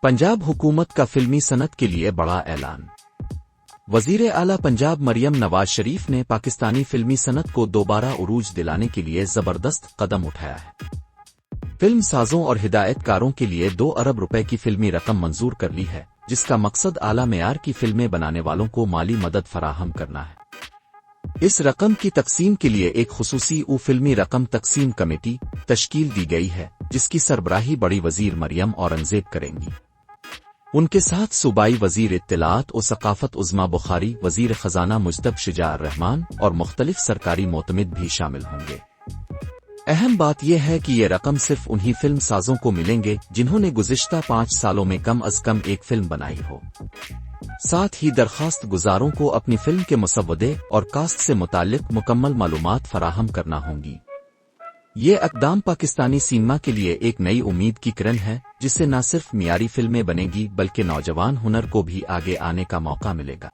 پنجاب حکومت کا فلمی صنعت کے لیے بڑا اعلان۔ وزیر اعلیٰ پنجاب مریم نواز شریف نے پاکستانی فلمی صنعت کو دوبارہ عروج دلانے کے لیے زبردست قدم اٹھایا ہے۔ فلم سازوں اور ہدایت کاروں کے لیے 2 ارب روپے کی فلمی رقم منظور کر لی ہے، جس کا مقصد اعلیٰ معیار کی فلمیں بنانے والوں کو مالی مدد فراہم کرنا ہے۔ اس رقم کی تقسیم کے لیے ایک خصوصی فلمی رقم تقسیم کمیٹی تشکیل دی گئی ہے، جس کی سربراہی بڑی وزیر مریم اورنگزیب کریں گی۔ ان کے ساتھ صوبائی وزیر اطلاعات و ثقافت عظمیٰ بخاری، وزیر خزانہ مجتبی شجاع الرحمان اور مختلف سرکاری معتمد بھی شامل ہوں گے۔ اہم بات یہ ہے کہ یہ رقم صرف انہی فلم سازوں کو ملیں گے جنہوں نے گزشتہ 5 سالوں میں کم از کم ایک فلم بنائی ہو۔ ساتھ ہی درخواست گزاروں کو اپنی فلم کے مسودے اور کاسٹ سے متعلق مکمل معلومات فراہم کرنا ہوں گی۔ یہ اقدام پاکستانی سینما کے لیے ایک نئی امید کی کرن ہے، جس سے نہ صرف معیاری فلمیں بنے گی بلکہ نوجوان ہنر کو بھی آگے آنے کا موقع ملے گا۔